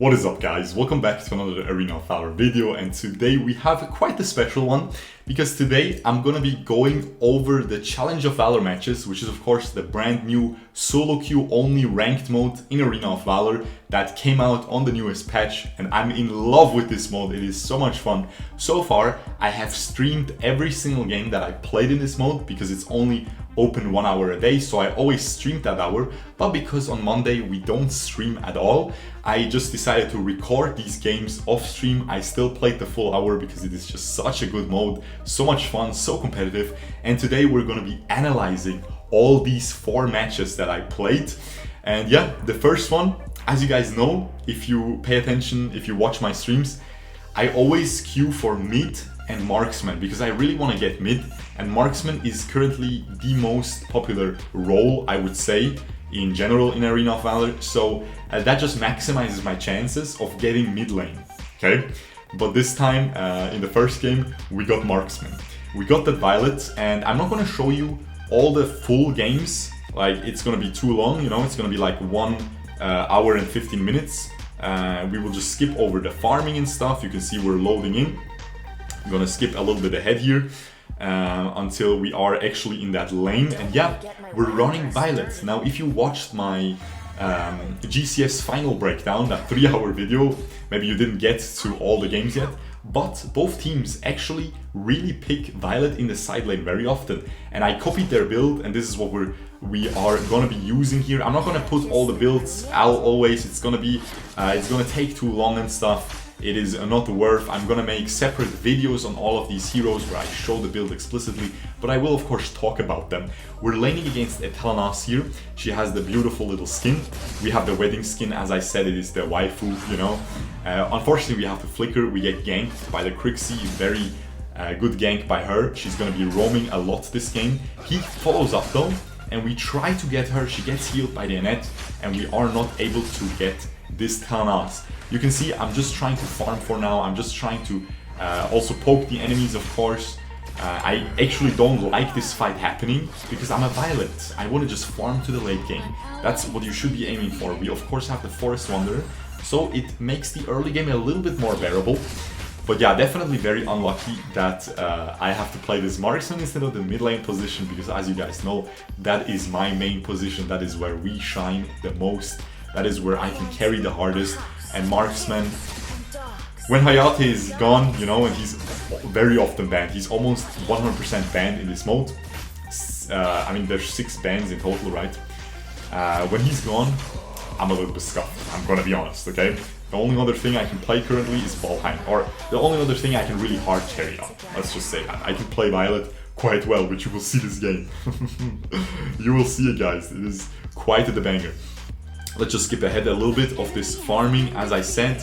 What is up, guys? Welcome back to another Arena of Valor video, and today we have quite a special one because today I'm gonna be going over the Challenge of Valor matches, which is of course the brand new solo queue only ranked mode in Arena of Valor that came out on the newest patch, and I'm in love with this mode. It is so much fun. So far I have streamed every single game that I played in this mode because it's only open 1 hour a day, so I always stream that hour. But because on Monday we don't stream at all, I just decided to record these games off stream. I still played the full hour because it is just such a good mode, so much fun, so competitive. And today we're going to be analyzing all these 4 matches that I played. And yeah, the first one, as you guys know, if you pay attention, if you watch my streams, I always queue for mid and marksman because I really want to get mid, and marksman is currently the most popular role, I would say, in general in Arena of Valor, so that just maximizes my chances of getting mid lane, okay? But this time, in the first game, we got marksman. We got that Violet, and I'm not gonna show you all the full games, like it's gonna be too long, you know, it's gonna be like 1 hour and 15 minutes. We will just skip over the farming and stuff. You can see we're loading in. I'm gonna skip a little bit ahead here until we are actually in that lane, and yeah, we're running Violet. Now if you watched my GCS final breakdown, that 3-hour video, maybe you didn't get to all the games yet, but both teams actually really pick Violet in the side lane very often, and I copied their build, and this is what we are gonna be using here. I'm not gonna put all the builds out always, it's gonna take too long and stuff. It is not worth. I'm gonna make separate videos on all of these heroes where I show the build explicitly, but I will of course talk about them. We're laning against analyse here. She has the beautiful little skin. We have the wedding skin, as I said, it is the waifu, you know. Unfortunately we have to flicker, we get ganked by the Crixie, very good gank by her. She's gonna be roaming a lot this game. He follows up though, and we try to get her. She gets healed by the Annette, and we are not able to get this analyse. You can see I'm just trying to farm for now. I'm just trying to also poke the enemies, of course. I actually don't like this fight happening because I'm a Violet. I want to just farm to the late game. That's what you should be aiming for. We of course have the Forest Wanderer, so it makes the early game a little bit more bearable. But yeah, definitely very unlucky that I have to play this marksman instead of the mid lane position, because as you guys know, that is my main position. That is where we shine the most. That is where I can carry the hardest. And marksman, when Hayate is gone, you know, and he's very often banned, he's almost 100% banned in this mode. I mean, there's 6 bans in total, right? When he's gone, I'm a little bit scuffed, I'm gonna be honest, okay? The only other thing I can play currently is Valhein, or the only other thing I can really hard carry on. Let's just say that. I can play Violet quite well, which you will see this game. You will see it, guys. It is quite a banger. Let's just skip ahead a little bit of this farming. As I said,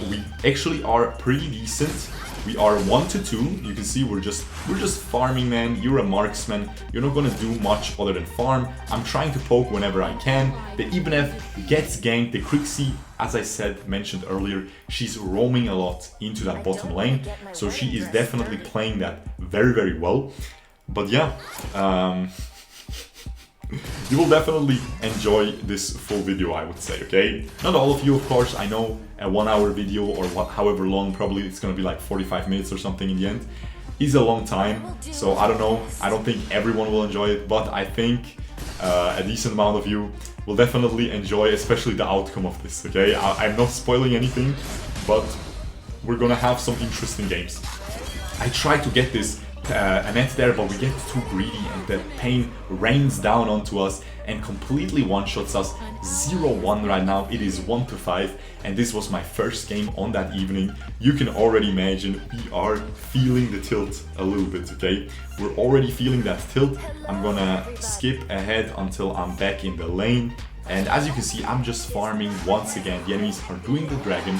we actually are pretty decent. We are 1-2. You can see we're just farming, man. You're a marksman. You're not gonna do much other than farm. I'm trying to poke whenever I can. The Ibanez gets ganked. The Crixie, as I said, mentioned earlier, she's roaming a lot into that bottom lane, so she is definitely playing that very, very well. But yeah. You will definitely enjoy this full video, I would say, okay? Not all of you, of course. I know a 1-hour video or however long, probably it's gonna be like 45 minutes or something in the end, is a long time. So I don't know, I don't think everyone will enjoy it, but I think a decent amount of you will definitely enjoy, especially the outcome of this, okay? I'm not spoiling anything, but we're gonna have some interesting games. I tried to get this Annette there, but we get too greedy and the pain rains down onto us and completely one-shots us. 0-1 right now. It is 1-5, and this was my first game on that evening. You can already imagine we are feeling the tilt a little bit, okay? We're already feeling that tilt. I'm gonna skip ahead until I'm back in the lane, and as you can see, I'm just farming once again. The enemies are doing the dragon.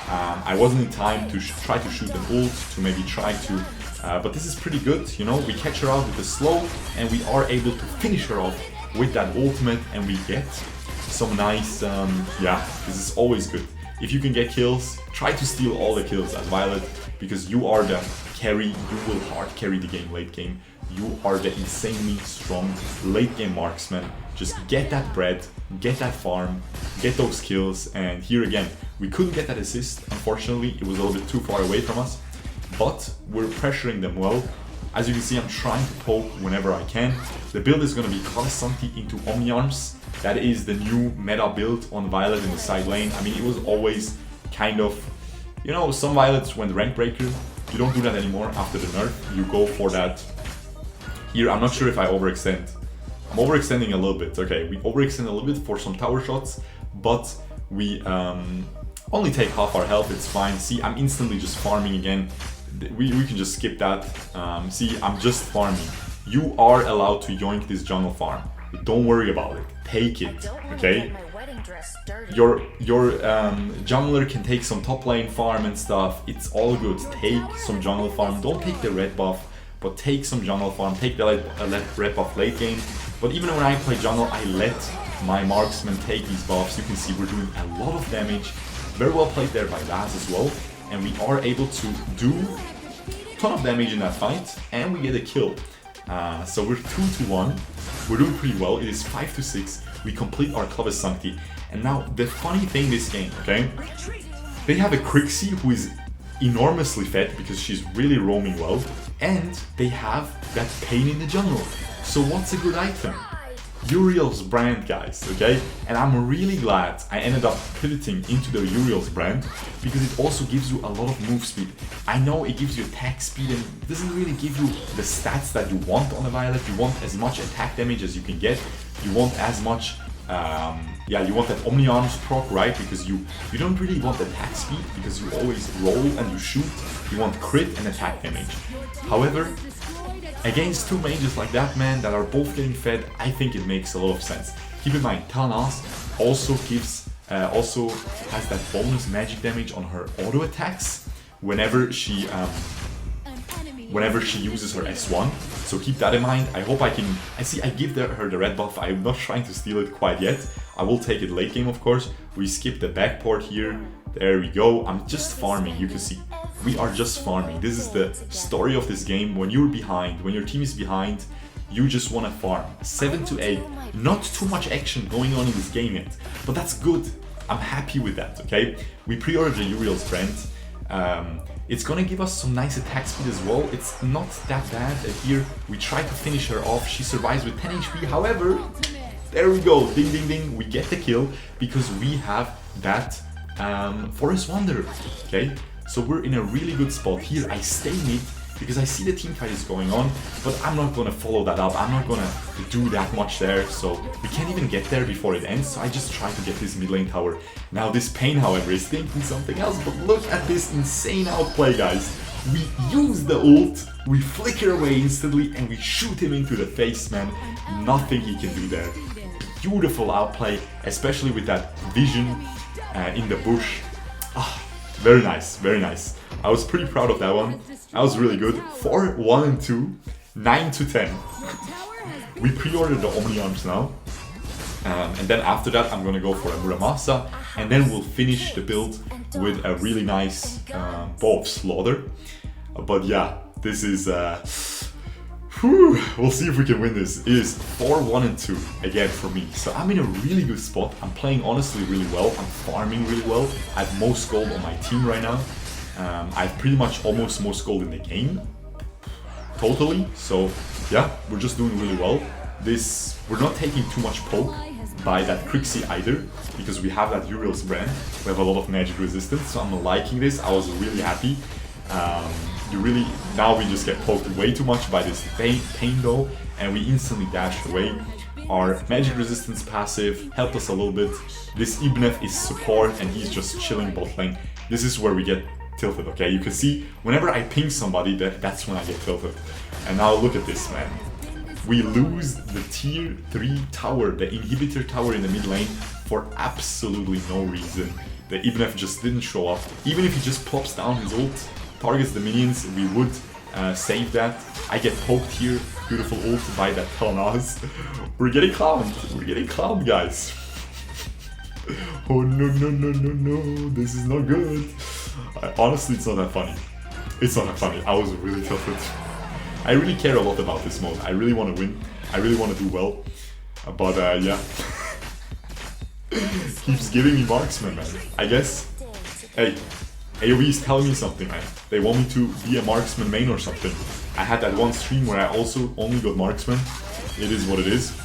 I wasn't in time to try to shoot an ult, to maybe try to but this is pretty good, you know. We catch her out with the slow, and we are able to finish her off with that ultimate, and we get some nice, yeah, this is always good. If you can get kills, try to steal all the kills as Violet, because you are the carry, you will hard carry the game late game you are the insanely strong late game marksman. Just get that bread, get that farm, get those kills, and here again, we couldn't get that assist, unfortunately, it was a little bit too far away from us, but we're pressuring them well. As you can see, I'm trying to poke whenever I can. The build is going to be Kalasanti into Omni Arms. That is the new meta build on Violet in the side lane. I mean, it was always kind of, you know, some Violets went rank breaker. You don't do that anymore after the nerf. You go for that. Here, I'm not sure if I overextend. I'm overextending a little bit. Okay, we overextend a little bit for some tower shots, but we only take half our health. It's fine. See, I'm instantly just farming again. We can just skip that. See, I'm just farming. You are allowed to yoink this jungle farm. Don't worry about it. Take it, okay? Your jungler can take some top lane farm and stuff. It's all good. Take some jungle farm. Don't take the red buff, but take some jungle farm. Take the red buff late game. But even when I play jungle, I let my marksman take these buffs. You can see we're doing a lot of damage. Very well played there by Laz as well. And we are able to do a ton of damage in that fight, and we get a kill. So we're 2-1. We're doing pretty well. It is 5-6. We complete our Clovis Sancti. And now the funny thing this game, okay? They have a Crixie who is enormously fed because she's really roaming well, and they have that Pain in the jungle. So what's a good item? Uriel's brand, guys, okay? And I'm really glad I ended up pivoting into the Uriel's brand because it also gives you a lot of move speed. I know it gives you attack speed and it doesn't really give you the stats that you want on a Violet. You want as much attack damage as you can get. You want as much, you want that Omni Arms proc, right? Because you don't really want attack speed because you always roll and you shoot. You want crit and attack damage. However, against two mages like that, man, that are both getting fed, I think it makes a lot of sense. Keep in mind, Talnas also has that bonus magic damage on her auto attacks whenever she uses her S1. So keep that in mind. I hope I give her the red buff. I'm not trying to steal it quite yet. I will take it late game, of course. We skip the backport here. There we go. I'm just farming, you can see. We are just farming. This is the story of this game. When you're behind, when your team is behind, you just want to farm. 7-8. Not too much action going on in this game yet, but that's good. I'm happy with that, okay? We pre-ordered the Uriel's brand. It's gonna give us some nice attack speed as well. It's not that bad. And here we try to finish her off. She survives with 10 HP. However, there we go. Ding, ding, ding. We get the kill because we have that Forest Wanderer, okay? So we're in a really good spot. Here I stay mid because I see the team fight is going on, but I'm not gonna follow that up. I'm not gonna do that much there, so we can't even get there before it ends, so I just try to get this mid lane tower. Now this Pain, however, is thinking something else, but look at this insane outplay, guys. We use the ult, we flicker away instantly, and we shoot him into the face, man. Nothing he can do there. Beautiful outplay, especially with that vision in the bush. Very nice, very nice. I was pretty proud of that one. That was really good. 4-1-2, 9-10. We pre-ordered the Omni Arms now. And then after that, I'm gonna go for a Muramasa. And then we'll finish the build with a really nice Bow of Slaughter. But yeah, this is... we'll see if we can win this. It is 4-1-2 again for me. So I'm in a really good spot. I'm playing honestly really well. I'm farming really well. I have most gold on my team right now. I have pretty much almost most gold in the game. Totally. So yeah, we're just doing really well. We're not taking too much poke by that Crixie either, because we have that Uriel's brand. We have a lot of magic resistance, so I'm liking this. I was really happy. Now we just get poked way too much by this pain though, and we instantly dashed away. Our magic resistance passive helped us a little bit. This Ibnef is support and he's just chilling bot lane. This is where we get tilted, okay? You can see whenever I ping somebody, that's when I get tilted. And now look at this, man. We lose the tier 3 tower, the inhibitor tower in the mid lane for absolutely no reason. The Ibnef just didn't show up. Even if he just pops down his ult, targets the minions, we would save that. I get poked here, beautiful ult by that Talnas. We're getting clowned, guys. Oh no, this is not good. Honestly, it's not that funny. I was really tilted. I really care a lot about this mode. I really want to win. I really want to do well. But yeah. Keeps giving me marksman, man. I guess, hey, AOV is telling me something, man. They want me to be a marksman main or something. I had that one stream where I also only got marksman. It is what it is.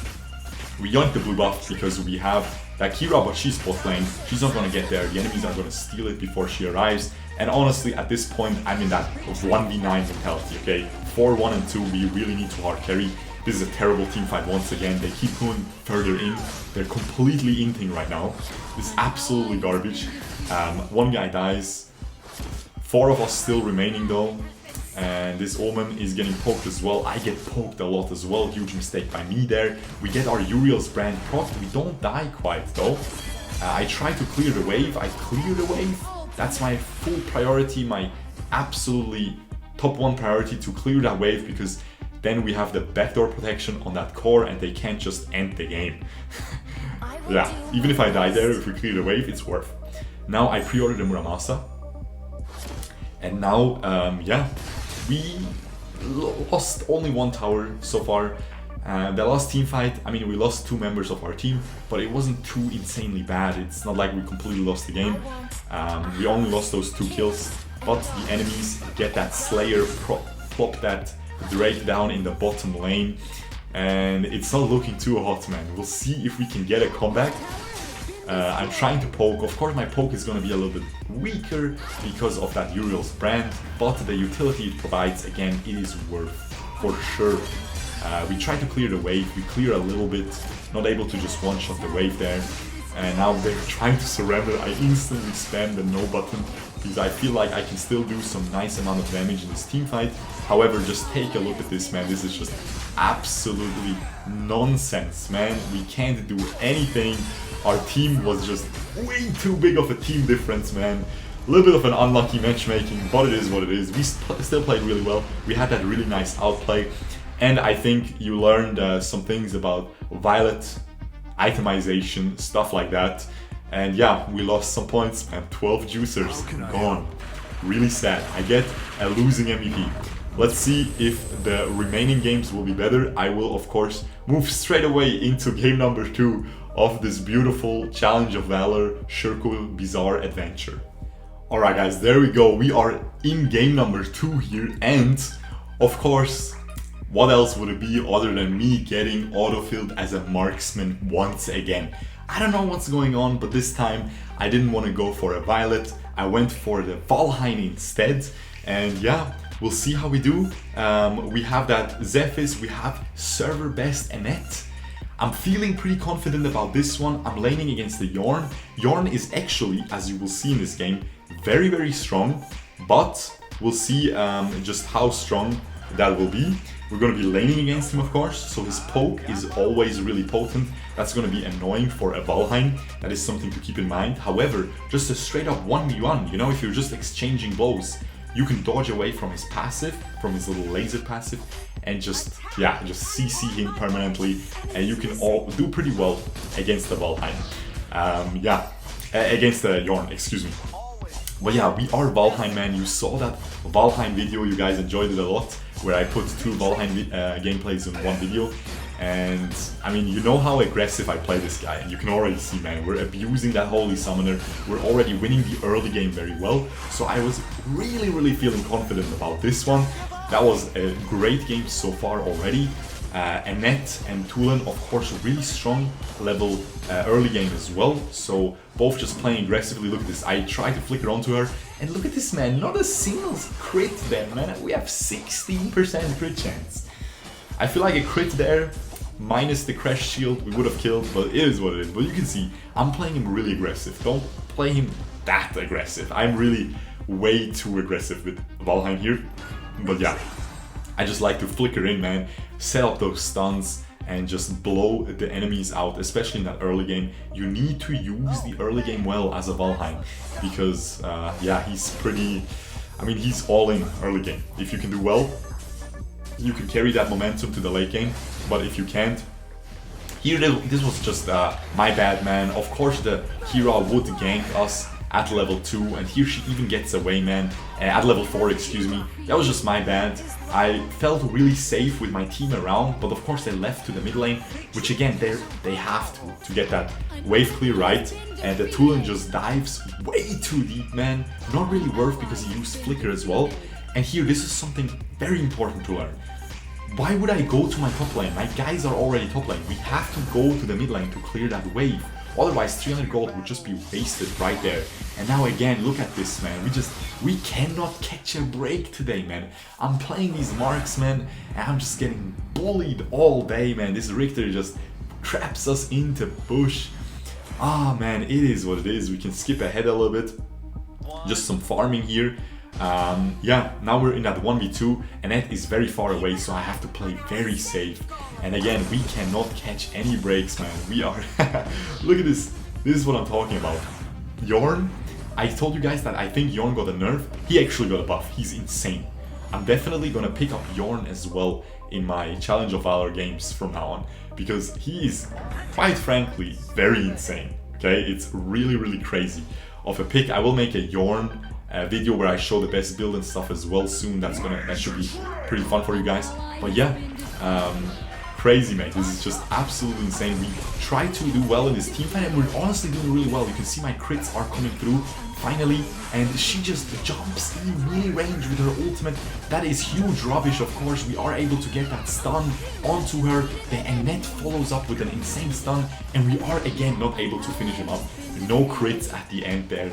We yoinked the blue buff because we have that Kira, but she's bot lane. She's not gonna get there. The enemies are gonna steal it before she arrives. And honestly, at this point, I'm in that 1v9 mentality, okay? 4-1 and 2, we really need to hard carry. This is a terrible team fight once again. They keep going further in. They're completely inting right now. This is absolutely garbage. One guy dies. 4 of us still remaining though. And this Omen is getting poked as well. I get poked a lot as well. Huge mistake by me there. We get our Uriel's brand proc. We don't die quite though. I try to clear the wave. I clear the wave. That's my full priority, my absolutely top 1 priority, to clear that wave, because then we have the backdoor protection on that core and they can't just end the game. Yeah, even if I die there, if we clear the wave, it's worth. Now I pre-ordered the Muramasa. And now, yeah, we lost only 1 tower so far. The last team fight, I mean, we lost 2 members of our team, but it wasn't too insanely bad. It's not like we completely lost the game. We only lost those 2 kills, but the enemies get that Slayer, plop that Drake down in the bottom lane, and it's not looking too hot, man. We'll see if we can get a comeback. I'm trying to poke. Of course, my poke is going to be a little bit weaker because of that Uriel's brand, but the utility it provides, again, it is worth for sure. We try to clear the wave. We clear a little bit, not able to just one-shot the wave there. And now they're trying to surrender. I instantly spam the no button because I feel like I can still do some nice amount of damage in this team fight. However, just take a look at this, man. This is just absolutely nonsense, man. We can't do anything. Our team was just way too big of a team difference, man. A little bit of an unlucky matchmaking, but it is what it is. We still played really well. We had that really nice outplay. And I think you learned some things about Violet, itemization, stuff like that. And yeah, we lost some points, man. 12 juicers gone. Really sad. I get a losing MVP. Let's see if the remaining games will be better. I will, of course, move straight away into game number 2 of this beautiful Challenge of Valor Shurkou Bizarre Adventure. Alright guys, there we go. We are in game number 2 here, and of course, what else would it be other than me getting autofilled as a marksman once again? I don't know what's going on, but this time I didn't want to go for a Violet. I went for the Valhein instead, and yeah, we'll see how we do. We have that Zephys, we have server best Annette. I'm feeling pretty confident about this one. I'm laning against the Yorn. Yorn is actually, as you will see in this game, very, very strong, but we'll see just how strong that will be. We're going to be laning against him, of course, so his poke is always really potent. That's going to be annoying for a Valhein. That is something to keep in mind. However, just a straight up 1v1, you know, if you're just exchanging blows, you can dodge away from his passive, from his little laser passive, and just, yeah, just CC him permanently, and you can all do pretty well against the Valhein. Yeah, against the Yorn, excuse me. But yeah, we are Valhein, man. You saw that Valhein video, you guys enjoyed it a lot, where I put 2 Valhein gameplays in one video. And I mean, you know how aggressive I play this guy, and you can already see, man, we're abusing that Holy Summoner. We're already winning the early game very well, so I was really, really feeling confident about this one. That was a great game so far already. Annette and Tulen, of course, really strong level early game as well, so both just playing aggressively. Look at this, I tried to flicker onto her, and look at this, man, not a single crit there, man. We have 16% crit chance. I feel like a crit there, minus the crash shield, we would have killed, but it is what it is. But you can see, I'm playing him really aggressive. Don't play him that aggressive. I'm really way too aggressive with Valhein here. But yeah, I just like to flicker in, man, set up those stuns, and just blow the enemies out, especially in that early game. You need to use the early game well as a Valhein, because yeah, he's pretty, I mean, he's all in early game. If you can do well, you can carry that momentum to the late game, but if you can't, here this was just my bad, man. Of course the Kira would gank us at level 2, and here she even gets away, man, at level 4, excuse me. That was just my bad. I felt really safe with my team around, but of course they left to the mid lane, which again, they have to get that wave clear right, and the Tulin just dives way too deep, man. Not really worth because he used Flicker as well. And here, this is something very important to learn. Why would I go to my top lane? My guys are already top lane. We have to go to the mid lane to clear that wave. Otherwise, 300 gold would just be wasted right there. And now again, look at this, man. We cannot catch a break today, man. I'm playing these marks, man, and I'm just getting bullied all day, man. This Richter just traps us into bush. Ah, man, it is what it is. We can skip ahead a little bit. Just some farming here. Yeah, now we're in that 1v2, and that is very far away, so I have to play very safe. And again, we cannot catch any breaks, man. We are... Look at this. This is what I'm talking about. Yorn, I told you guys that I think Yorn got a nerf. He actually got a buff. He's insane. I'm definitely gonna pick up Yorn as well in my Challenge of Valor games from now on, because he is, quite frankly, very insane. Okay, it's really, really crazy of a pick. I will make a Yorn video where I show the best build and stuff as well soon. That should be pretty fun for you guys. But yeah, crazy, mate. This is just absolutely insane. We try to do well in this team fight, and we're honestly doing really well. You can see my crits are coming through finally, and she just jumps in melee range with her ultimate. That is huge rubbish. Of course, we are able to get that stun onto her. The Annette follows up with an insane stun, and we are again not able to finish him up. No crits at the end there.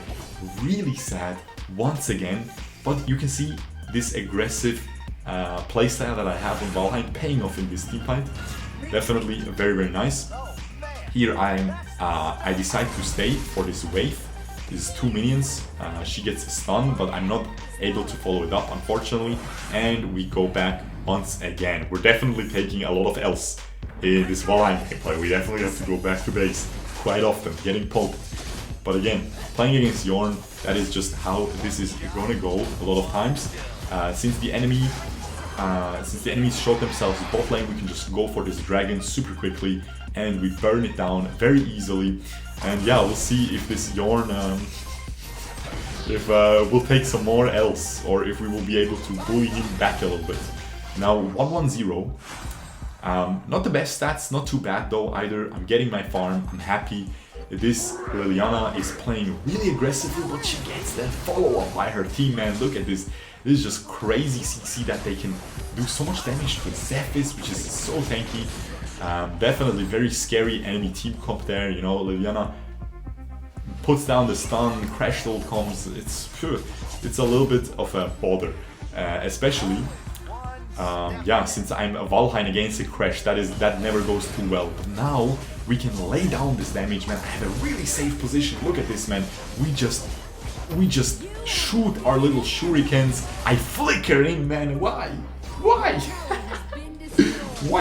Really sad once again, but you can see this aggressive playstyle that I have on Valhein paying off in this team fight. Definitely very, very nice. Here I decide to stay for this wave. This is 2 minions. She gets a stun, but I'm not able to follow it up, unfortunately. And we go back once again. We're definitely taking a lot of L's in this Valhein gameplay. We definitely have to go back to base quite often, getting pulped. But again, playing against Yorn, that is just how this is gonna go a lot of times. Since the enemies showed themselves bot lane, we can just go for this dragon super quickly, and we burn it down very easily. And yeah, we'll see if this Yorn, we'll take some more L's, or if we will be able to bully him back a little bit. Now 1-1-0. Not the best stats, not too bad though either. I'm getting my farm, I'm happy. This Liliana is playing really aggressively, but she gets the follow-up by her team, man. Look at this. This is just crazy CC that they can do so much damage with Zephys, which is so tanky. Definitely very scary enemy team comp there, you know. Liliana puts down the stun, crash ult comes. It's a little bit of a bother, especially yeah, since I'm a Valhein against a crash, that never goes too well. But now we can lay down this damage, man. I have a really safe position. Look at this, man. We just shoot our little shurikens. I flicker in, man. Why? Why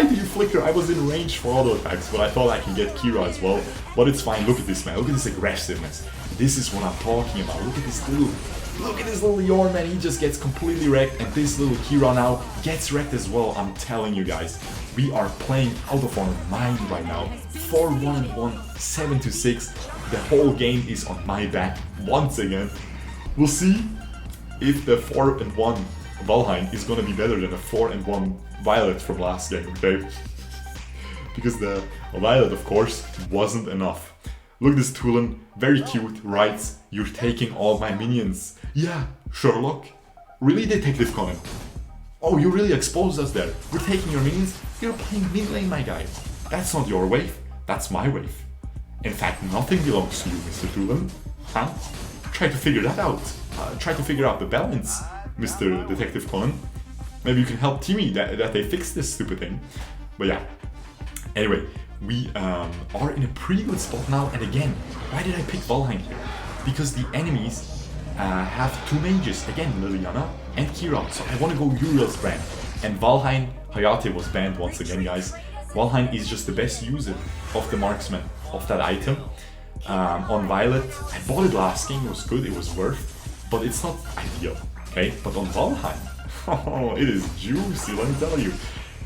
do you flicker? I was in range for auto attacks, but I thought I can get Kira as well. But it's fine. Look at this, man. Look at this aggressiveness. This is what I'm talking about. Look at this little Yorn, man. He just gets completely wrecked, and this little Kira now gets wrecked as well. I'm telling you guys, we are playing out of our mind right now. 4-1-1, 7-6. The whole game is on my back once again. We'll see if the 4-1 Valhein is gonna be better than a 4-1 Violet from last game, okay? Because the Violet, of course, wasn't enough. Look at this Tulin, very cute, writes, "You're taking all my minions." Yeah, Sherlock? Really, Detective Conan? Oh, you really exposed us there. We're taking your minions? You're playing mid lane, my guy. That's not your wave, that's my wave. In fact, nothing belongs to you, Mr. Tulin. Huh? Try to figure that out. Try to figure out the balance, Mr. Detective Conan. Maybe you can help Timmy that they fix this stupid thing. But yeah. Anyway, we are in a pretty good spot now. And again, why did I pick Valhein here? Because the enemies have 2 mages. Again, Liliana and Kira. So I want to go Uriel's brand. And Valhein, Hayate was banned once again, guys. Valhein is just the best user of the marksman of that item. On Violet, I bought it last game, it was good, it was worth, but it's not ideal, okay? But on Valhein, oh, it is juicy, let me tell you.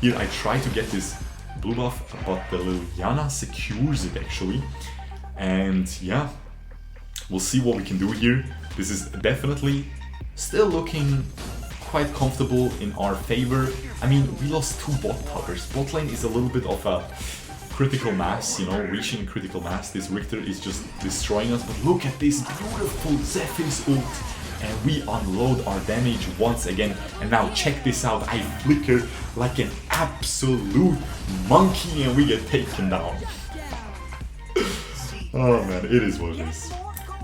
Here I try to get this blue buff, but the Liliana secures it actually. And yeah, We'll see what we can do here. This is definitely still looking quite comfortable in our favor. I mean, we lost 2 bot towers. Bot lane is a little bit of a critical mass, you know, reaching critical mass. This Richter is just destroying us. But look at this beautiful Zephyr's ult. And we unload our damage once again. And now check this out. I flicker like an absolute monkey and we get taken down. Oh man, it is what it is.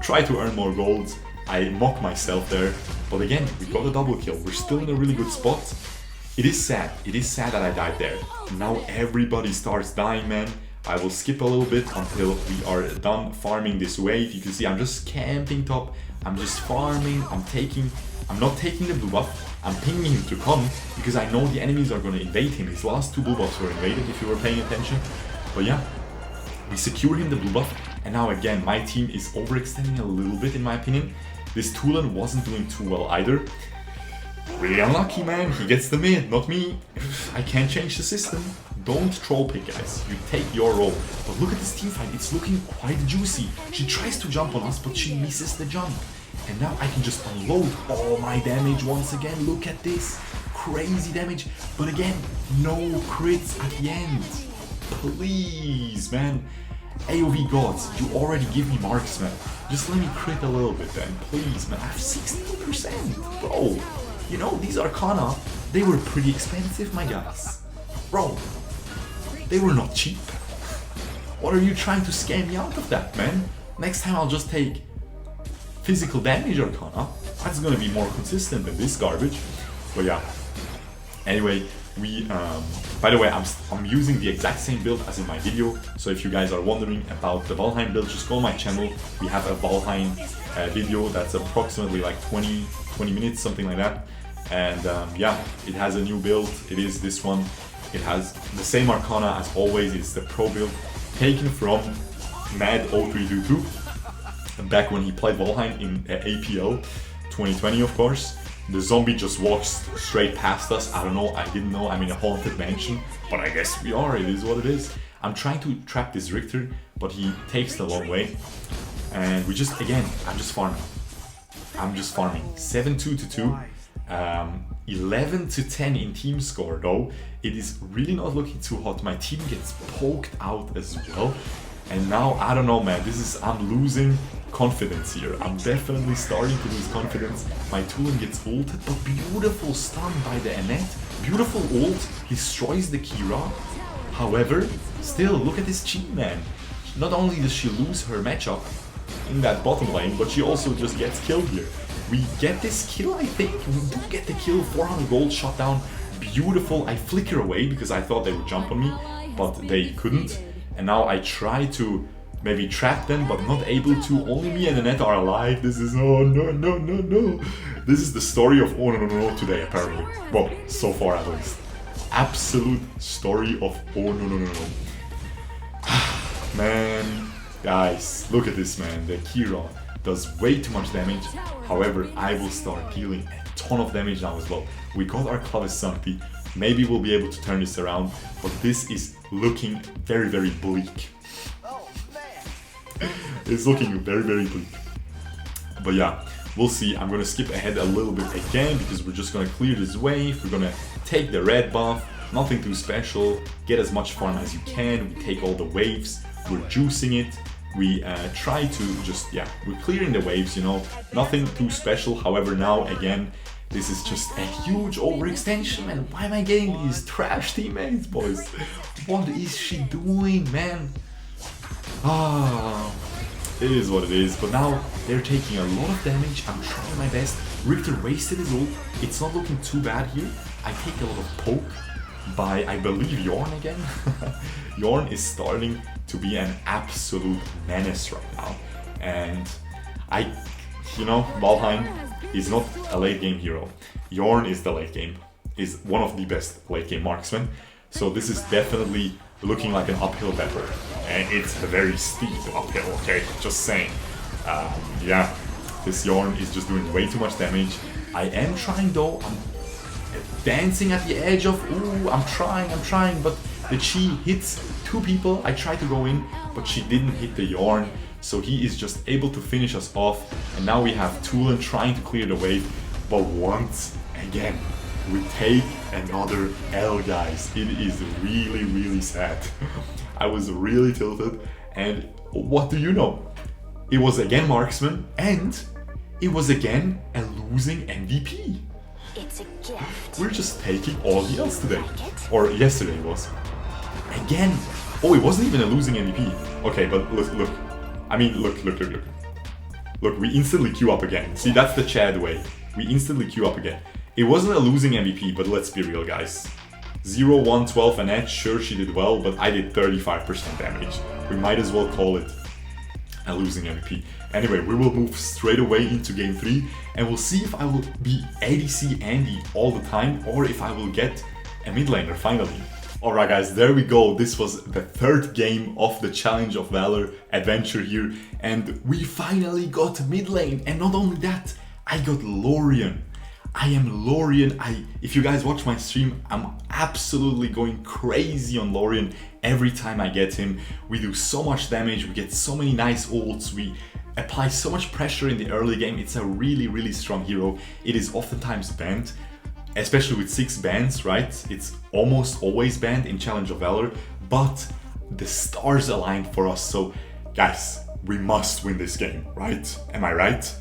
Try to earn more gold. I mock myself there. But again, we got a double kill. We're still in a really good spot. It is sad. It is sad that I died there. Now everybody starts dying, man. I will skip a little bit until we are done farming this wave. You can see I'm just camping top. I'm just farming. I'm not taking the blue buff. I'm pinging him to come because I know the enemies are going to invade him. His last 2 blue buffs were invaded if you were paying attention. But yeah, we secure him the blue buff. And now again, my team is overextending a little bit in my opinion. This Tulan wasn't doing too well either. Really unlucky, man. He gets the mid, not me. I can't change the system. Don't troll pick, guys. You take your role. But look at this team fight. It's looking quite juicy. She tries to jump on us, but she misses the jump. And now I can just unload all my damage once again. Look at this. Crazy damage. But again, no crits at the end. Please, man. AOV gods, you already give me marksman. Just let me crit a little bit then, please, man. I have 16%, bro. You know, these Arcana, they were pretty expensive, my guys. Bro, they were not cheap. What are you trying to scam me out of that, man? Next time I'll just take physical damage Arcana. That's gonna be more consistent than this garbage. But yeah. Anyway, by the way, I'm using the exact same build as in my video, so if you guys are wondering about the Valhein build, just go on my channel. We have a Valhein video that's approximately like 20 minutes, something like that. And yeah, it has a new build. It is this one. It has the same Arcana as always. It's the pro build taken from Mad0322 back when he played Valhein in APL 2020, of course. The zombie just walks straight past us. I don't know, I didn't know I'm in a haunted mansion, but I guess we are, it is what it is. I'm trying to trap this Richter, but he takes the long way. And we just, again, I'm just farming. 7-2 to 2. 11 to 10 in team score though. It is really not looking too hot. My team gets poked out as well. And now, I don't know, man, I'm losing confidence here. I'm definitely starting to lose confidence. My Tulan gets ulted, but beautiful stun by the Annette. Beautiful ult, destroys the Kira. However, still, look at this cheat, man. Not only does she lose her matchup in that bottom lane, but she also just gets killed here. We get this kill, I think. We do get the kill, 400 gold, shot down. Beautiful. I flicker away because I thought they would jump on me, but they couldn't. And now I try to maybe trap them, but not able to. Only me and Annette are alive. This is, oh no. This is the story of oh no today, apparently. Well, so far at least. Absolute story of oh no. Man, guys, look at this, man. The Kira does way too much damage. However, I will start dealing a ton of damage now as well. We got our Clavis Santi. Maybe we'll be able to turn this around, but this is looking very bleak. It's looking very bleak. But yeah, we'll see. I'm gonna skip ahead a little bit again because we're just gonna clear this wave. We're gonna take the red buff, nothing too special. Get as much farm as you can. We take all the waves. We're juicing it. We try to just, yeah, we're clearing the waves, you know, nothing too special. However, now again, this is just a huge overextension, and why am I getting these trash teammates, boys? What is she doing, man? It is what it is, but now they're taking a lot of damage. I'm trying my best. Richter wasted his ult. It's not looking too bad here. I take a lot of poke by, I believe, Yorn again. Yorn is starting to be an absolute menace right now. And you know, Valhein is not a late game hero. Yorn is the late game, is one of the best late game marksmen. So this is definitely looking like an uphill battle. And it's a very steep uphill, okay? Just saying. Yeah, this Yorn is just doing way too much damage. I am trying though, I'm dancing at the edge of, ooh, I'm trying, but the Chi hits two people. I tried to go in, but she didn't hit the Yorn. so he is just able to finish us off. And now we have Tulen trying to clear the wave, but once again we take another L, guys. It is really, really sad. I was really tilted, and what do you know? It was again marksman, and it was again a losing MVP. It's a gift. We're just taking all the L's today. Or yesterday it was. Again. Oh, it wasn't even a losing MVP. Okay, but look. I mean, look. Look, we instantly queue up again. See, that's the Chad way. We instantly queue up again. It wasn't a losing MVP, but let's be real, guys. 0, 1, 12, and Edge, sure, she did well, but I did 35% damage. We might as well call it a losing MVP. Anyway, we will move straight away into game 3, and we'll see if I will be ADC Andy all the time, or if I will get a mid laner finally. Alright guys, there we go. This was the third game of the Challenge of Valor adventure here, and we finally got mid lane. And not only that, I got Lorion. I am Lorion. If you guys watch my stream, I'm absolutely going crazy on Lorion every time I get him. We do so much damage, we get so many nice ults, we apply so much pressure in the early game. It's a really, really strong hero. It is oftentimes banned, especially with 6 bans, right? It's almost always banned in Challenge of Valor, but the stars aligned for us. So guys, we must win this game, right? Am I right?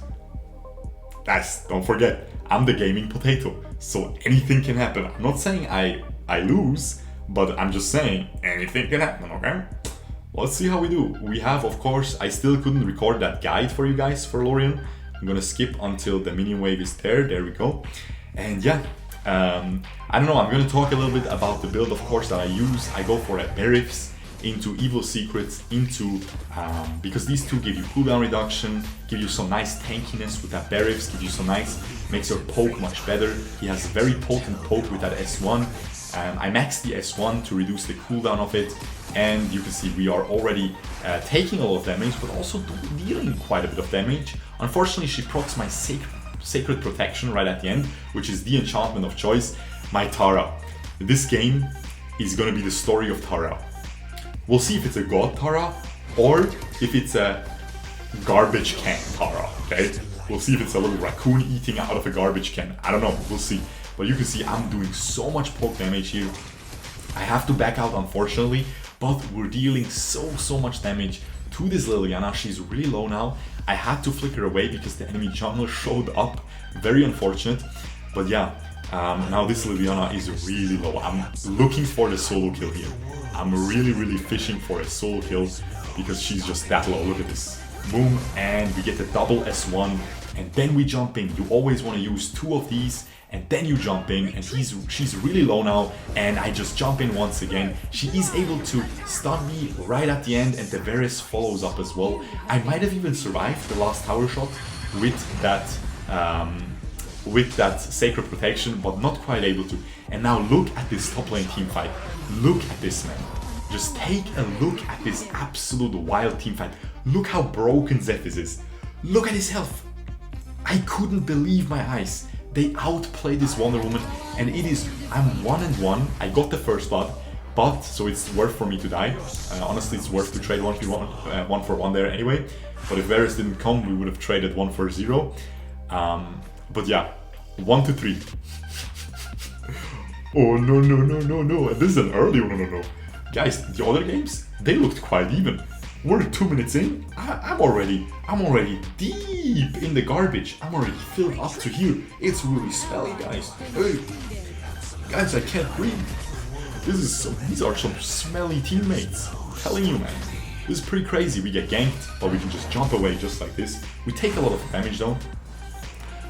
Guys, don't forget, I'm the gaming potato, so anything can happen. I'm not saying I lose, but I'm just saying anything can happen, okay? Let's see how we do. We have, of course, I still couldn't record that guide for you guys for Lorion. I'm gonna skip until the minion wave is there. There we go. And yeah, I don't know, I'm gonna talk a little bit about the build, of course, that I use. I go for a Berifs into Evil Secrets, into because these two give you cooldown reduction, give you some nice tankiness with that Berifs, give you some nice, makes your poke much better. He has a very potent poke with that S1. I maxed the S1 to reduce the cooldown of it, and you can see we are already taking a lot of damage, but also dealing quite a bit of damage. Unfortunately, she procs my Sacred Protection right at the end, which is the enchantment of choice, my Tara. This game is gonna be the story of Tara. We'll see if it's a god Tara or if it's a garbage can Tara, okay? We'll see if it's a little raccoon eating out of a garbage can. I don't know, we'll see. But you can see I'm doing so much poke damage here. I have to back out, unfortunately, but we're dealing so much damage to this Liliana. She's really low now. I had to flicker away because the enemy jungler showed up. Very unfortunate. But yeah, now this Liliana is really low. I'm looking for the solo kill here. I'm really fishing for a solo kill because she's just that low. Look at this. Boom, and we get the double S1, and then we jump in. You always want to use 2 of these, and then you jump in, and she's really low now, and I just jump in once again. She is able to stun me right at the end, and the Varus follows up as well. I might have even survived the last tower shot with that Sacred Protection, but not quite able to. And now look at this top lane team fight. Look at this, man. Just take a look at this absolute wild team fight. Look how broken Zephys is. Look at his health. I couldn't believe my eyes. They outplayed this Wonder Woman, and it is, I'm 1-1. I got the first blood, but so it's worth for me to die. Honestly, it's worth to trade 1v1, 1 for 1 there anyway. But if Varus didn't come, we would have traded 1 for 0. But yeah, 1-3. Oh no! This is an early no. Guys, the other games, they looked quite even. We're 2 minutes in. I'm already deep in the garbage. I'm already filled up to here. It's really smelly, guys. Hey, guys, I can't breathe. These are some smelly teammates. I'm telling you, man. This is pretty crazy. We get ganked, but we can just jump away just like this. We take a lot of damage though,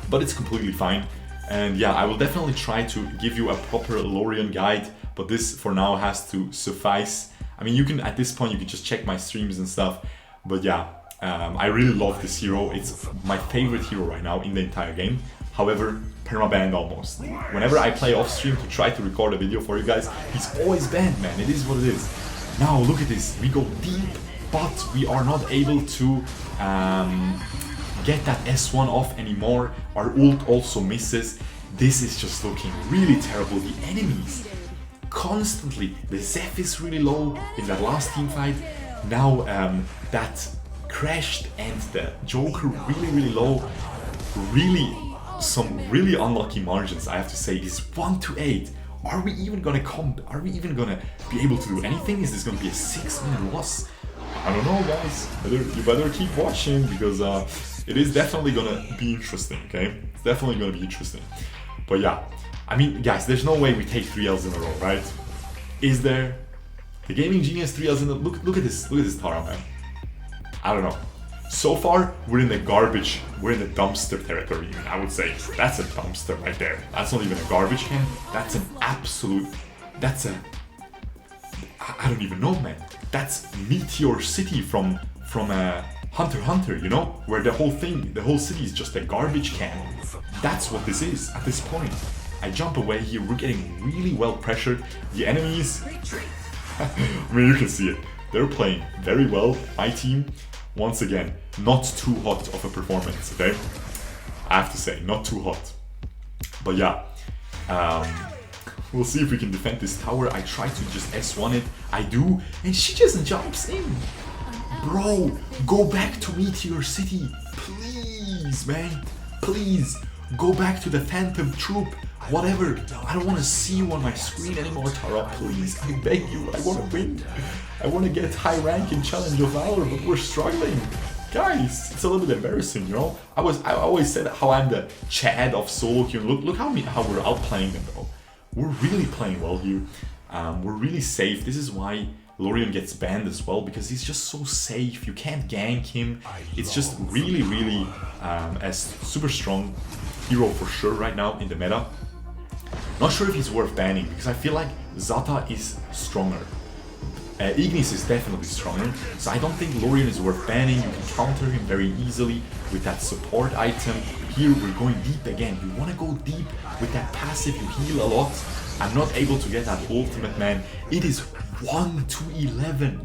but it's completely fine. And yeah, I will definitely try to give you a proper Lorion guide, but this for now has to suffice. I mean, you can, at this point, you can just check my streams and stuff. But yeah, I really love this hero. It's my favorite hero right now in the entire game. However, perma-banned almost. Whenever I play off stream to try to record a video for you guys, he's always banned, man. It is what it is. Now, look at this. We go deep, but we are not able to get that S1 off anymore. Our ult also misses. This is just looking really terrible. The enemies constantly, the Zeph is really low in that last team fight. Now that crashed and the Joker really low. Really, some really unlucky margins, I have to say. Is 1-8. Are we even gonna be able to do anything? Is this gonna be a 6-minute loss? I don't know, guys. You better keep watching, because it is definitely gonna be interesting, okay? It's definitely gonna be interesting. But yeah, I mean, guys, there's no way we take 3 L's in a row, right? Is there? The Gaming Genius 3 L's in a look at this Tara, man. I don't know. So far, we're in the dumpster territory, even, I would say. That's a dumpster right there. That's not even a garbage can. That's an absolute, I don't even know, man. That's Meteor City from Hunter x Hunter, you know? Where the whole city is just a garbage can. That's what this is at this point. I jump away here, we're getting really well pressured. The enemies, I mean, you can see it. They're playing very well. My team, once again, not too hot of a performance, okay? I have to say, not too hot. But yeah, we'll see if we can defend this tower. I try to just S1 it. I do, and she just jumps in. Bro, go back to Meteor City. Please, man. Please, go back to the Phantom Troop. Whatever. I don't want to see you on my screen anymore, Tara. Please, I beg you. I want to win. I want to get high rank in Challenge of Valor, but we're struggling. Guys, it's a little bit embarrassing, you know? I always said how I'm the Chad of solo queue. Look how we're outplaying them, though. We're really playing well here. We're really safe. This is why Lorion gets banned as well, because he's just so safe. You can't gank him. It's just really a super strong hero for sure right now in the meta. Not sure if he's worth banning, because I feel like Zata is stronger. Ignis is definitely stronger, so I don't think Lorion is worth banning. You can counter him very easily with that support item. Here we're going deep again. You want to go deep with that passive, you heal a lot. I'm not able to get that ultimate, man. It is 1-11.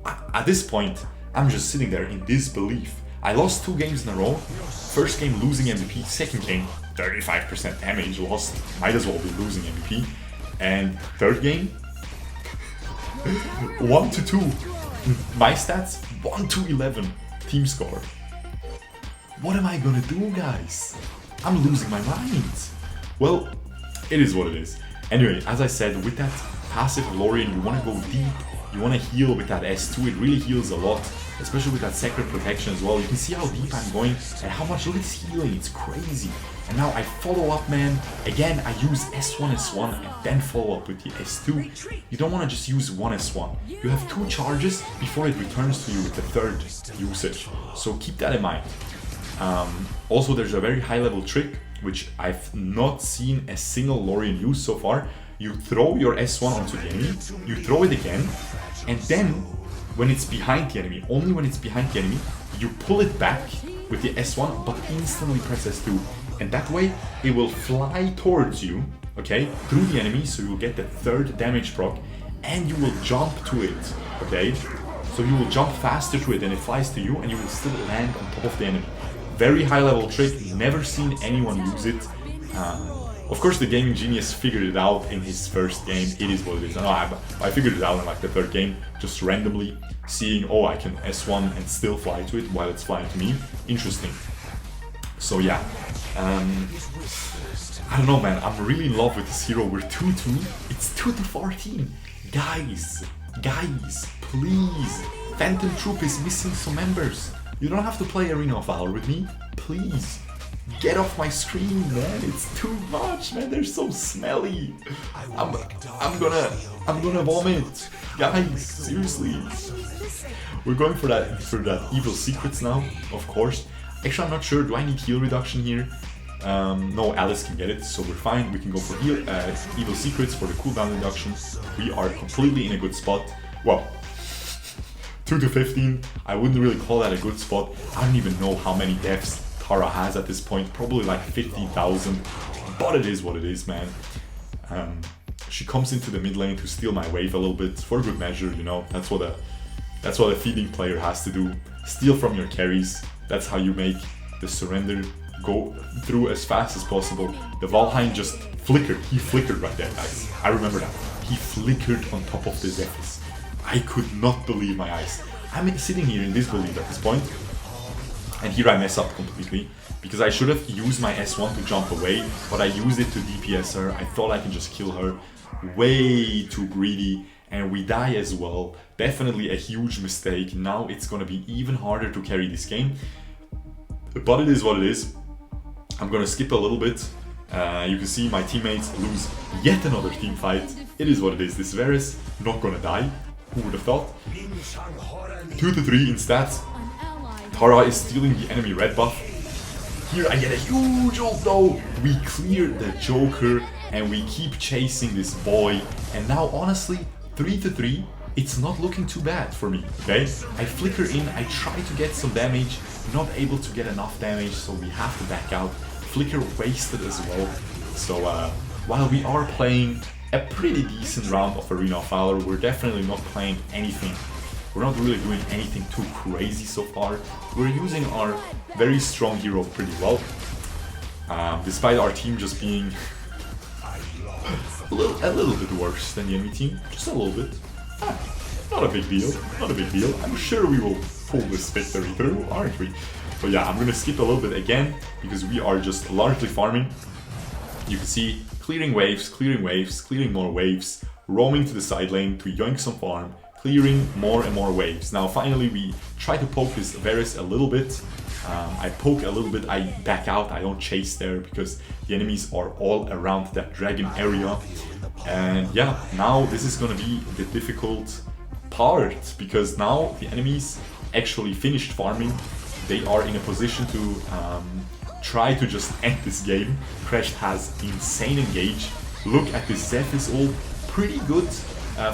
At this point, I'm just sitting there in disbelief. I lost 2 games in a row. First game losing MVP, second game 35% damage lost. Might as well be losing MVP. And third game 1-2. My stats 1-11 team score. What am I gonna do, guys? I'm losing my mind. Well, it is what it is. Anyway, as I said, with that passive Lorion, you want to go deep, you want to heal with that S2, it really heals a lot, especially with that Sacred Protection as well. You can see how deep I'm going and how much, look at this healing, it's crazy. And now I follow up, man. Again, I use S1 and then follow up with the S2. You don't want to just use one S1. You have 2 charges before it returns to you with the 3rd usage. So keep that in mind. Also, there's a very high level trick, which I've not seen a single Lorion use so far. You throw your S1 onto the enemy, you throw it again, and then when it's behind the enemy, only when it's behind the enemy, you pull it back with the S1, but instantly press S2. And that way, it will fly towards you, okay, through the enemy, so you'll get the 3rd damage proc, and you will jump to it, okay? So you will jump faster to it, and it flies to you, and you will still land on top of the enemy. Very high level trick, never seen anyone use it. Of course, the Gaming Genius figured it out in his first game. It is what it is. I figured it out in like the 3rd game, just randomly seeing, oh, I can S1 and still fly to it while it's flying to me. Interesting. So yeah, I don't know, man. I'm really in love with this hero. We're 2-2. It's 2-14. Guys, please. Phantom Troop is missing some members. You don't have to play Arena of Valor with me. Please. Get off my screen, man. It's too much, man. They're so smelly. I'm gonna vomit. Guys, seriously. We're going for that evil secrets now, of course. Actually, I'm not sure. Do I need heal reduction here? No, Alice can get it, so we're fine. We can go for evil secrets for the cooldown reduction. We are completely in a good spot. Well, 2-15. I wouldn't really call that a good spot. I don't even know how many deaths Tara has at this point. Probably like 50,000. But it is what it is, man. She comes into the mid lane to steal my wave a little bit for good measure. You know, that's what a feeding player has to do. Steal from your carries. That's how you make the surrender go through as fast as possible. The Valhein just flickered. He flickered right there, guys. I remember that. He flickered on top of the Zephyrus. I could not believe my eyes. I'm sitting here in this building at this point, and here I mess up completely, because I should have used my S1 to jump away, but I used it to DPS her. I thought I can just kill her. Way too greedy, and we die as well. Definitely a huge mistake. Now it's gonna be even harder to carry this game, but it is what it is. I'm gonna skip a little bit. You can see my teammates lose yet another team fight. It is what it is. This Varus not gonna die. Who would have thought? 2-3 in stats. Tara is stealing the enemy red buff. Here I get a huge ult though. We clear the Joker and we keep chasing this boy. And now honestly, 3-3, it's not looking too bad for me, okay? I flicker in, I try to get some damage, not able to get enough damage, so we have to back out. Flicker wasted as well. So while we are playing a pretty decent round of Arena of Valor, we're definitely not playing anything. We're not really doing anything too crazy so far. We're using our very strong hero pretty well. Despite our team just being a little bit worse than the enemy team. Just a little bit. Not a big deal. Not a big deal. I'm sure we will pull this victory through, aren't we? But yeah, I'm gonna skip a little bit again, because we are just largely farming. You can see clearing waves, clearing more waves, roaming to the side lane to yoink some farm, clearing more and more waves. Now finally we try to poke this Varus a little bit. I poke a little bit, I back out, I don't chase there because the enemies are all around that dragon area. And yeah, now this is gonna be the difficult part, because now the enemies actually finished farming. They are in a position to try to just end this game. Crash has insane engage. Look at this Zephyr's ult, pretty good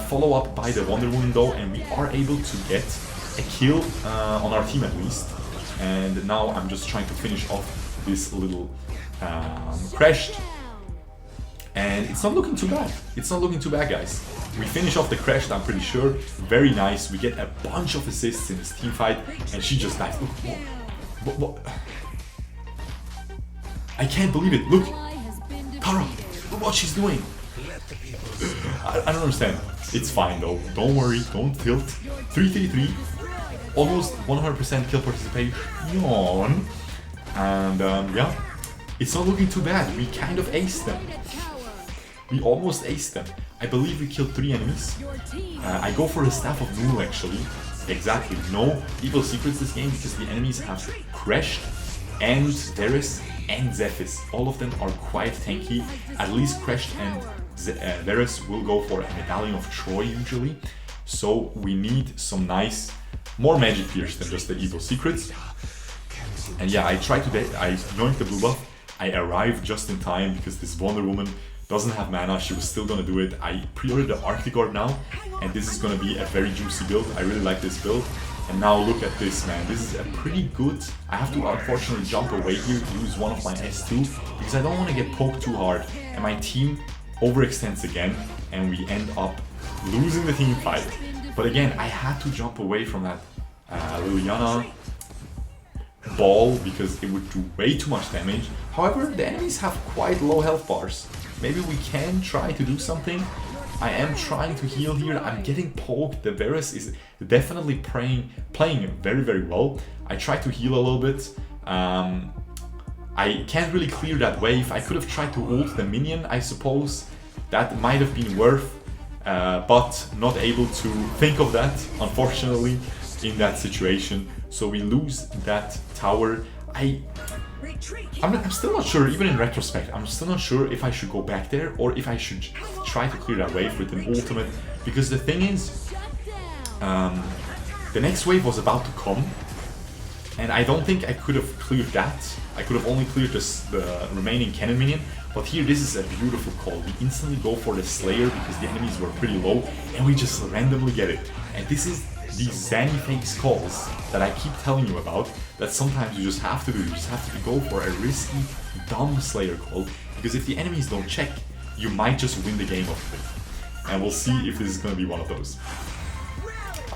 follow up by the Wonder Woman though, and we are able to get a kill on our team at least. And now I'm just trying to finish off this little Crash. And it's not looking too bad. It's not looking too bad, guys. We finish off the Crash, I'm pretty sure. Very nice. We get a bunch of assists in this team fight, and she just dies. Look, what? I can't believe it. Look, Tara, look what she's doing. I don't understand. It's fine though. Don't worry. Don't tilt. 3-3-3. Almost 100% kill participation. Yawn. And yeah, it's not looking too bad. We kind of aced them. We almost aced them. I believe we killed 3 enemies. I go for the Staff of Nul actually. Exactly. No evil secrets this game because the enemies have Crash and Varus and Zephys. All of them are quite tanky. At least Crash and Varus will go for a Medallion of Troy usually. So we need some nice, more magic tiers than just the evil secrets. And yeah, I joined the blue buff. I arrived just in time because this Wonder Woman doesn't have mana, she was still gonna do it. I pre-ordered the Arctic Orb now, and this is gonna be a very juicy build. I really like this build. And now look at this, man. This is a pretty good... I have to unfortunately jump away here, use one of my S2, because I don't want to get poked too hard. And my team overextends again, and we end up losing the team fight. But again, I had to jump away from that Liliana ball, because it would do way too much damage. However, the enemies have quite low health bars. Maybe we can try to do something. I am trying to heal here. I'm getting poked. The Varus is definitely playing very, very well. I try to heal a little bit. I can't really clear that wave. I could have tried to ult the minion, I suppose. That might have been worth, but not able to think of that, unfortunately, in that situation. So we lose that tower. I'm still not sure, even in retrospect, I'm still not sure if I should go back there or if I should try to clear that wave with an ultimate. Because the thing is, the next wave was about to come, and I don't think I could have cleared that. I could have only cleared the remaining cannon minion, but here this is a beautiful call. We instantly go for the Slayer because the enemies were pretty low, and we just randomly get it. And this is these Zanny fakes calls that I keep telling you about, that sometimes you just have to do. You just have to go for a risky, dumb Slayer call, because if the enemies don't check, you might just win the game off of it. And we'll see if this is going to be one of those.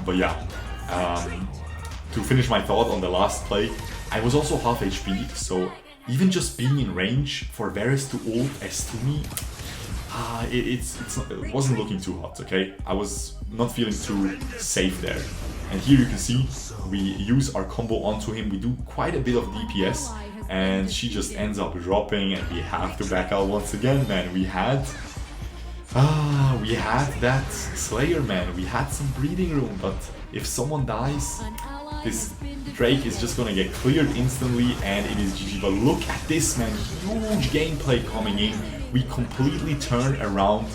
But yeah, to finish my thought on the last play, I was also half HP, so even just being in range for Varus to ult S2 me, it wasn't looking too hot, okay? I was not feeling too safe there. And here you can see we use our combo onto him. We do quite a bit of DPS, and she just ends up dropping, and we have to back out once again, man. We had that Slayer, man. We had some breathing room, but if someone dies, this Drake is just gonna get cleared instantly, and it is GG. But look at this, man. Huge gameplay coming in. We completely turn around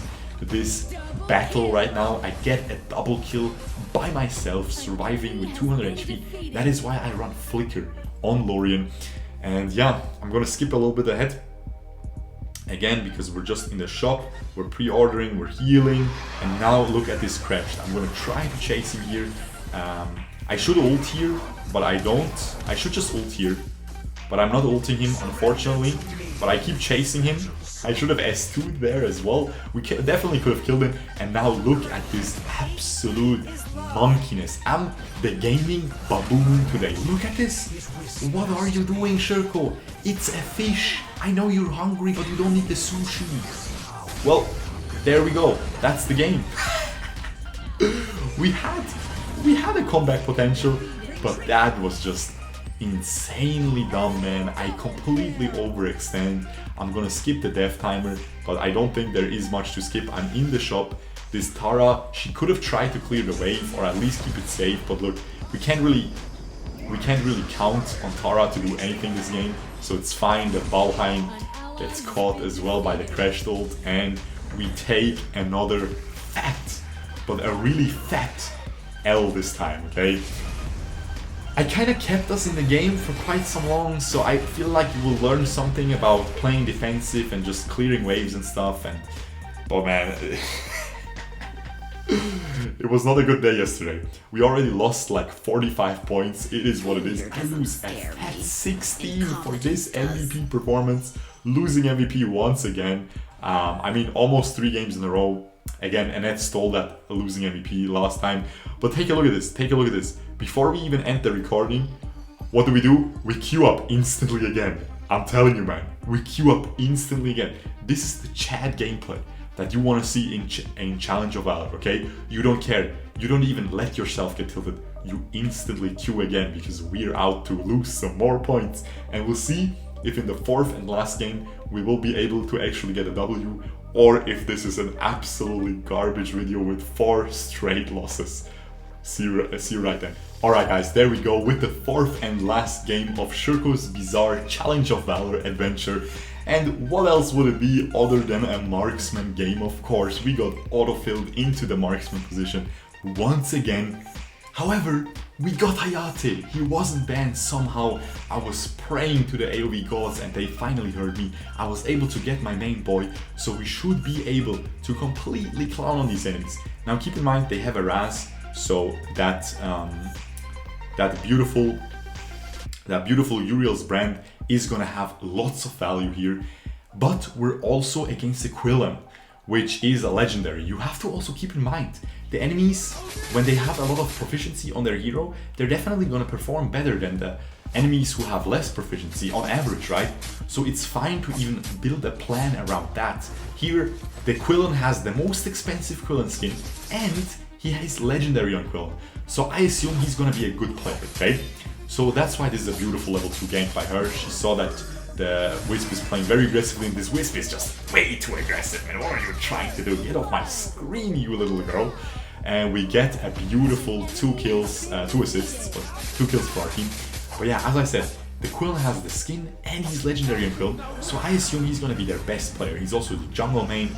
this battle right now. I get a double kill by myself, surviving with 200 HP. That is why I run Flicker on Lorion. And yeah, I'm gonna skip a little bit ahead. Again, because we're just in the shop, we're pre-ordering, we're healing, and now look at this crash. I'm gonna try to chase him here. I should ult here, but I don't. I should just ult here, but I'm not ulting him, unfortunately. But I keep chasing him. I should have S2'd there as well. We definitely could have killed him. And now look at this absolute monkiness. I'm the gaming baboon today. Look at this. What are you doing, shurkou? It's a fish. I know you're hungry, but you don't need the sushi. Well, there we go. That's the game. We had a comeback potential, but that was just insanely dumb, man. I completely overextend. I'm gonna skip the death timer, but I don't think there is much to skip. I'm in the shop. This Tara, she could have tried to clear the wave or at least keep it safe, but look, we can't really count on Tara to do anything this game, so it's fine that Valhein gets caught as well by the crash ult, and we take another fat, but a really fat L this time, okay? I kind of kept us in the game for quite some long, so I feel like you will learn something about playing defensive and just clearing waves and stuff, and oh man, it was not a good day yesterday. We already lost like 45 points, it is what it is. I lose at 16 for this MVP performance, losing MVP once again. I mean, almost 3 games in a row. Again, Annette stole that losing MVP last time. But take a look at this, take a look at this. Before we even end the recording, what do? We queue up instantly again. I'm telling you, man, we queue up instantly again. This is the Chad gameplay that you want to see in Challenge of Valor, okay? You don't care. You don't even let yourself get tilted. You instantly queue again because we're out to lose some more points. And we'll see if in the 4th and last game we will be able to actually get a W, or if this is an absolutely garbage video with 4 straight losses. See you right then. Alright guys, there we go with the 4th and last game of shurkou's bizarre Challenge of Valor adventure. And what else would it be other than a marksman game? Of course, we got auto-filled into the marksman position once again. However, we got Hayate. He wasn't banned somehow. I was praying to the AOV gods and they finally heard me. I was able to get my main boy, so we should be able to completely clown on these enemies. Now keep in mind they have a Raz, so that beautiful Uriel's brand is gonna have lots of value here. But we're also against the Quillen, which is a legendary. You have to also keep in mind, the enemies, when they have a lot of proficiency on their hero, they're definitely gonna perform better than the enemies who have less proficiency on average, right? So it's fine to even build a plan around that. Here, the Quillen has the most expensive Quillen skin, and he has legendary on Quillen. So I assume he's gonna be a good player, okay? So that's why this is a beautiful level 2 gank by her. She saw that the Wisp is playing very aggressively, and this Wisp is just way too aggressive, man. What are you trying to do? Get off my screen, you little girl. And we get a beautiful 2 kills, 2 assists, but 2 kills for our team. But yeah, as I said, the Quillen has the skin and he's legendary on Quillen, so I assume he's gonna be their best player. He's also the jungle main.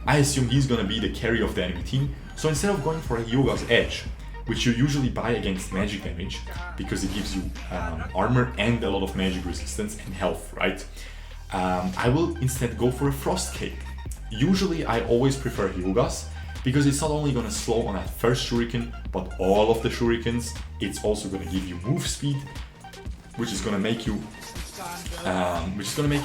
I assume he's gonna be the carry of the enemy team. So instead of going for a Yoga's Edge, which you usually buy against magic damage, because it gives you armor and a lot of magic resistance and health, right? I will instead go for a Frost Cape. Usually I always prefer Hyugas, because it's not only gonna slow on that first shuriken, but all of the shurikens. It's also gonna give you move speed, which is gonna make you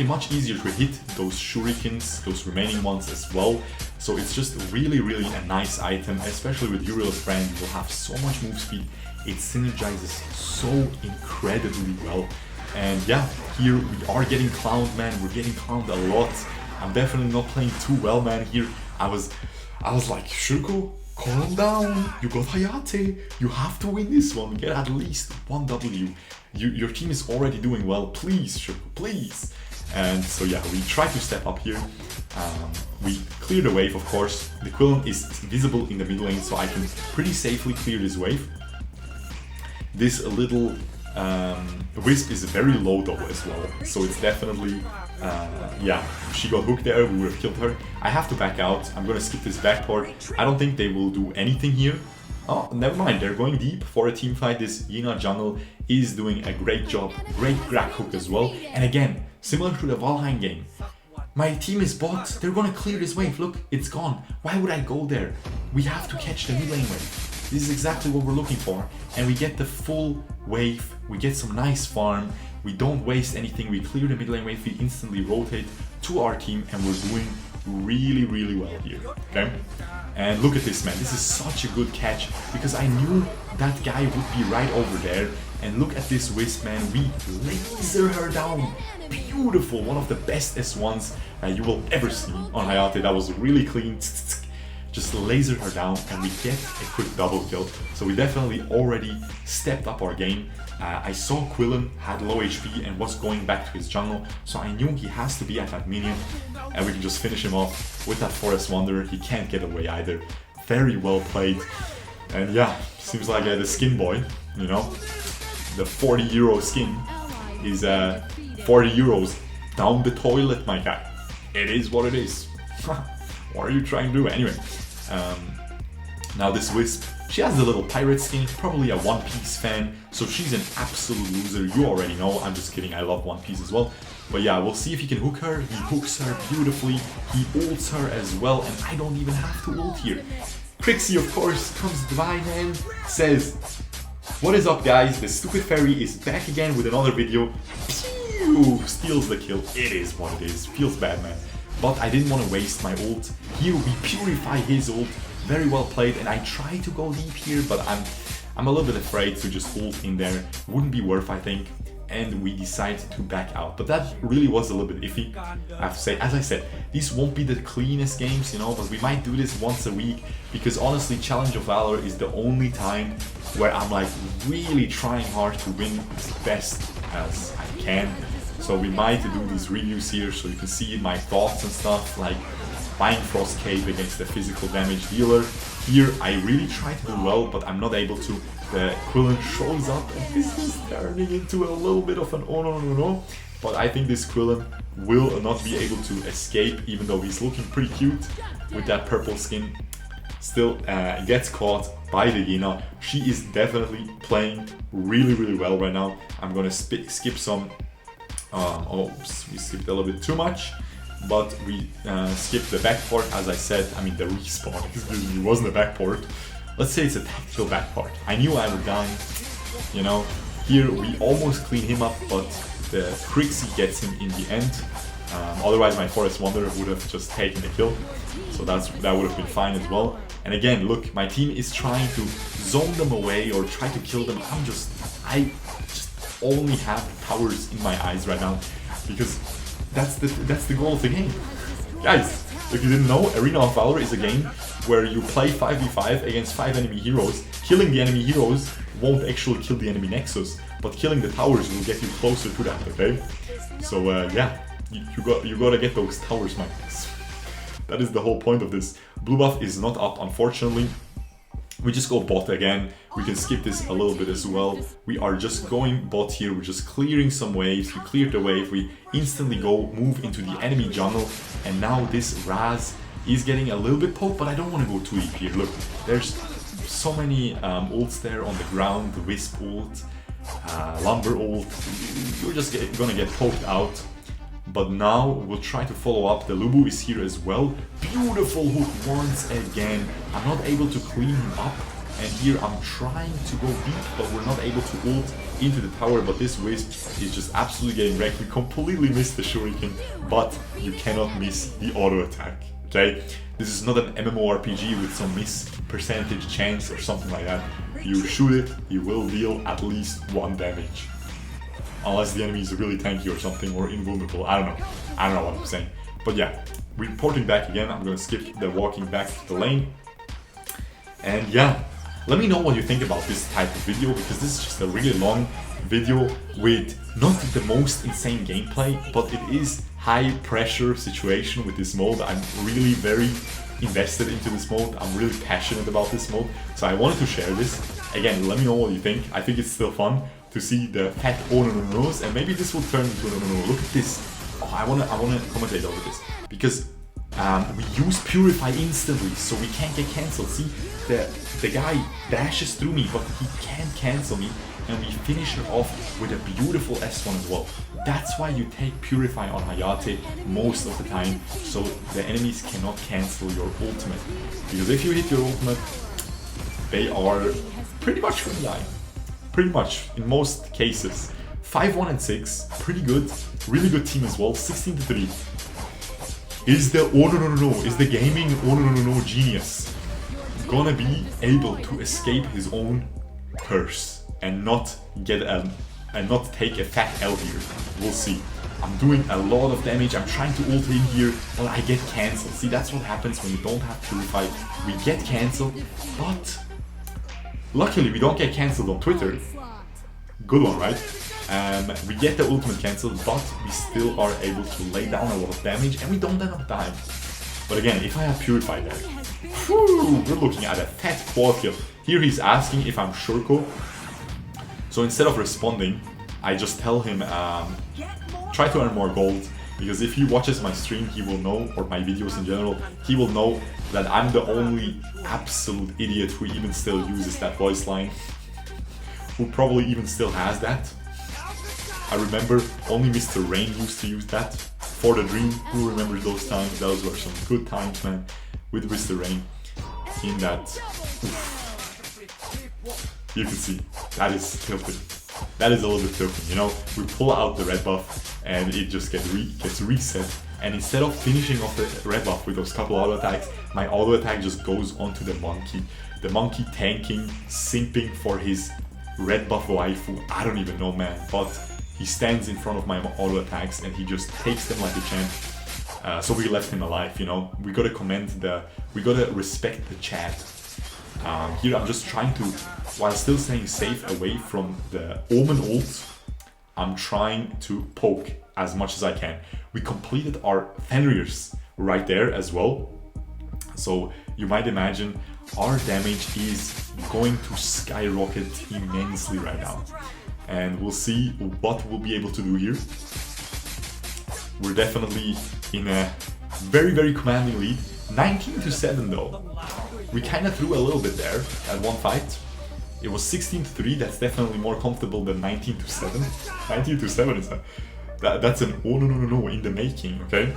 much easier to hit those shurikens, those remaining ones as well. So it's just really a nice item, especially with Uriel's brand. You will have so much move speed. It synergizes so incredibly well. And yeah, here we are getting clowned, man. We're getting clowned a lot. I'm definitely not playing too well, man. Here, I was like, shurkou, calm down. You got Hayate. You have to win this one. Get at least one W. Your team is already doing well. Please, shurkou, please. And so yeah, we try to step up here. We clear the wave, of course. The Quillen is visible in the mid lane, so I can pretty safely clear this wave. This little Wisp is very low though as well, so it's definitely, yeah, if she got hooked there, we would have killed her. I have to back out. I'm gonna skip this back port. I don't think they will do anything here. Oh, never mind, they're going deep for a team fight. This Yina jungle is doing a great job, great Grak hook as well. And again, similar to the Valhein game, my team is bot, they're gonna clear this wave, look, it's gone. Why would I go there? We have to catch the mid lane wave. This is exactly what we're looking for. And we get the full wave, we get some nice farm, we don't waste anything, we clear the mid lane wave, we instantly rotate to our team, and we're doing really, really well here, okay? And look at this, man, this is such a good catch, because I knew that guy would be right over there. And look at this Wisp, man, we laser her down. Beautiful, one of the best S1s you will ever see on Hayate. That was really clean. Just laser her down, and we get a quick double kill. So we definitely already stepped up our game. I saw Quillen had low HP and was going back to his jungle, so I knew he has to be at that minion, and we can just finish him off with that Forest Wanderer. He can't get away either. Very well played. And yeah, seems like the skin boy, you know, the 40 euro skin is 40 euros down the toilet, my guy. It is what it is. What are you trying to do? Anyway, now this Wisp, she has the little pirate skin, probably a One Piece fan, so she's an absolute loser. You already know, I'm just kidding, I love One Piece as well. But yeah, we'll see if he can hook her. He hooks her beautifully, he ults her as well, and I don't even have to ult here. Crixie, of course, comes by and says, "What is up, guys? The stupid fairy is back again with another video." Pew! Steals the kill. It is what it is. Feels bad, man. But I didn't want to waste my ult. Here we purify his ult. Very well played, and I try to go deep here, but I'm a little bit afraid to just ult in there. Wouldn't be worth, I think. And we decide to back out. But that really was a little bit iffy, I have to say. As I said, these won't be the cleanest games, you know, but we might do this once a week, because honestly, Challenge of Valor is the only time where I'm like really trying hard to win as best as I can. So we might do these reviews here, so you can see my thoughts and stuff, like buying Frost Cape against the physical damage dealer. Here I really try to do well, but I'm not able to. The Quillen shows up, and this is turning into a little bit of an oh no. But I think this Quillen will not be able to escape, even though he's looking pretty cute with that purple skin. Still gets caught by the Yina. She is definitely playing really, really well right now. I'm gonna skip some. Oops, we skipped a little bit too much, but we skipped the backport, as I said. I mean the respawn, excuse me, it wasn't a backport. Let's say it's a tactical backport. I knew I would die, you know. Here we almost clean him up, but the Crixie gets him in the end. Otherwise my Forest Wanderer would have just taken the kill, so that would have been fine as well. And again, look, my team is trying to zone them away or try to kill them. I just only have towers in my eyes right now, because that's the goal of the game. Guys, if you didn't know, Arena of Valor is a game where you play 5v5 against 5 enemy heroes. Killing the enemy heroes won't actually kill the enemy nexus, but killing the towers will get you closer to that, okay? So yeah, you gotta get those towers, man. That is the whole point of this. Blue buff is not up, unfortunately. We just go bot again. We can skip this a little bit as well. We are just going bot here. We're just clearing some waves. We cleared the wave. We instantly move into the enemy jungle. And now this Raz is getting a little bit poked, but I don't want to go too deep here. Look, there's so many ults there on the ground. The Wisp ult, Lumber ult. You're just gonna get poked out. But now we'll try to follow up. The Lubu is here as well. Beautiful hook once again. I'm not able to clean him up. And here I'm trying to go deep, but we're not able to ult into the tower. But this Wisp is just absolutely getting wrecked. We completely missed the shuriken, but you cannot miss the auto attack. Okay? This is not an MMORPG with some miss percentage chance or something like that. You shoot it, you will deal at least 1 damage. Unless the enemy is really tanky or something, or invulnerable. I don't know what I'm saying. But yeah, reporting back again. I'm gonna skip the walking back to the lane. And yeah, let me know what you think about this type of video, because this is just a really long video with not the most insane gameplay, but it is high pressure situation with this mode. I'm really very invested into this mode. I'm really passionate about this mode, so I wanted to share this. Again, let me know what you think. I think it's still fun to see the fat oh no no no's, and maybe this will turn into no no no. Look at this. Oh, I wanna commentate over this, because we use Purify instantly, so we can't get cancelled. See, the guy dashes through me, but he can't cancel me, and we finish her off with a beautiful S1 as well. That's why you take Purify on Hayate most of the time, so the enemies cannot cancel your ultimate. Because if you hit your ultimate, they are pretty much gonna die. Pretty much, in most cases. 5-1 and 6, pretty good. Really good team as well, 16-3. Is the oh no no no no, is the gaming oh no no no no genius gonna be able to escape his own curse and not get and not take a fat L here? We'll see. I'm doing a lot of damage. I'm trying to ult in here, but I get cancelled. See, that's what happens when you don't have Purify. We get cancelled, but luckily we don't get cancelled on Twitter. Good one, right? We get the ultimate cancelled, but we still are able to lay down a lot of damage, and we don't end up dying. But again, if I have Purify there, whew, we're looking at a fat quad kill. Here he's asking if I'm shurkou. So instead of responding, I just tell him, try to earn more gold, because if he watches my stream, he will know, or my videos in general, he will know that I'm the only absolute idiot who even still uses that voice line, who probably even still has that. I remember only Mr. Rain used to use that for the dream. Who remembers those times? Those were some good times, man, with Mr. Rain in that. Oof. You can see, that is tilted. That is a little bit tilted, you know? We pull out the red buff and it just gets reset. And instead of finishing off the red buff with those couple auto attacks, my auto attack just goes onto the monkey. The monkey tanking, simping for his red buff waifu. I don't even know, man, but he stands in front of my auto attacks and he just takes them like a champ. So we left him alive, you know? We gotta we gotta respect the chat. Here I'm just trying to, while still staying safe away from the Omen ult, I'm trying to poke as much as I can. We completed our Fenrir's right there as well. So you might imagine our damage is going to skyrocket immensely right now. And we'll see what we'll be able to do here. We're definitely in a very, very commanding lead. 19-7 though. We kind of threw a little bit there at one fight. It was 16-3, that's definitely more comfortable than 19-7. 19-7 is that's an oh no no no no in the making, okay?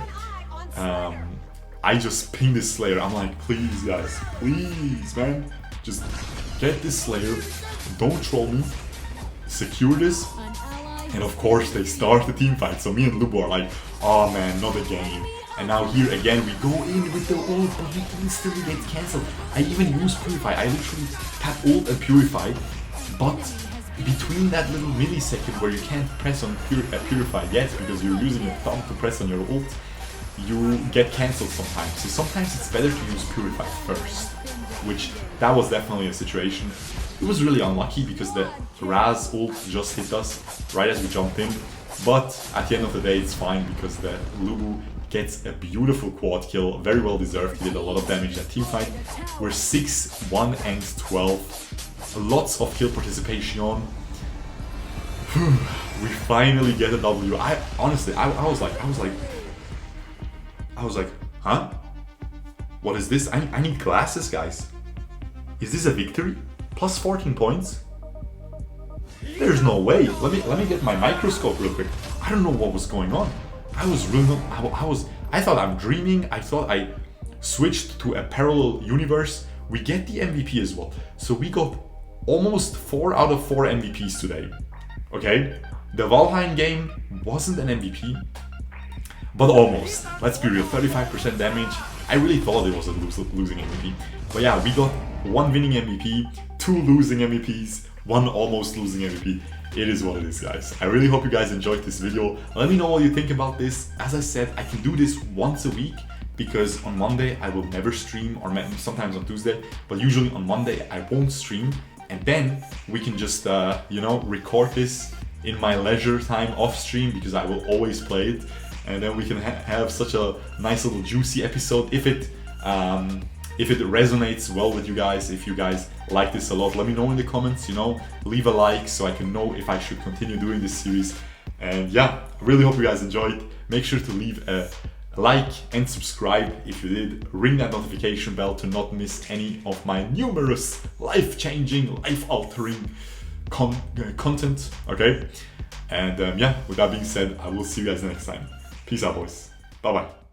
I just ping this Slayer. I'm like, please guys, please man, just get this Slayer, don't troll me, secure this, and of course they start the team fight. So me and Lubo are like, oh man, not again. And now here again we go in with the ult, but we instantly get cancelled. I even use Purify. I literally tap ult and Purify, but between that little millisecond where you can't press on Purify yet because you're using your thumb to press on your ult, you get cancelled sometimes. So sometimes it's better to use Purify first, which that was definitely a situation. It was really unlucky because the Raz ult just hit us right as we jumped in, but at the end of the day it's fine because the Lubu gets a beautiful quad kill, very well deserved. He did a lot of damage that team fight. We're 6-1 and 12. Lots of kill participation. We finally get a W. I honestly, I was like, huh? What is this? I need glasses, guys. Is this a victory? Plus 14 points? There's no way. Let me get my microscope real quick. I don't know what was going on. I was really not, I thought I'm dreaming. I thought I switched to a parallel universe. We get the MVP as well. So we got almost 4 out of 4 MVPs today. Okay? The Valhein game wasn't an MVP, but almost. Let's be real, 35% damage. I really thought it was a losing MVP. But yeah, we got 1 winning MVP, 2 losing MVPs, 1 almost losing MVP. it is what it is, guys. I really hope you guys enjoyed this video. Let me know what you think about this. As I said, I can do this once a week because on Monday I will never stream, or sometimes on Tuesday, but usually on Monday I won't stream, and then we can just you know, record this in my leisure time off stream, because I will always play it, and then we can have such a nice little juicy episode. If it resonates well with you guys, if you guys like this a lot, let me know in the comments, you know, leave a like so I can know if I should continue doing this series. And yeah, I really hope you guys enjoyed. Make sure to leave a like and subscribe if you did. Ring that notification bell to not miss any of my numerous life-changing, life-altering content, okay? And yeah, with that being said, I will see you guys next time. Peace out, boys. Bye-bye.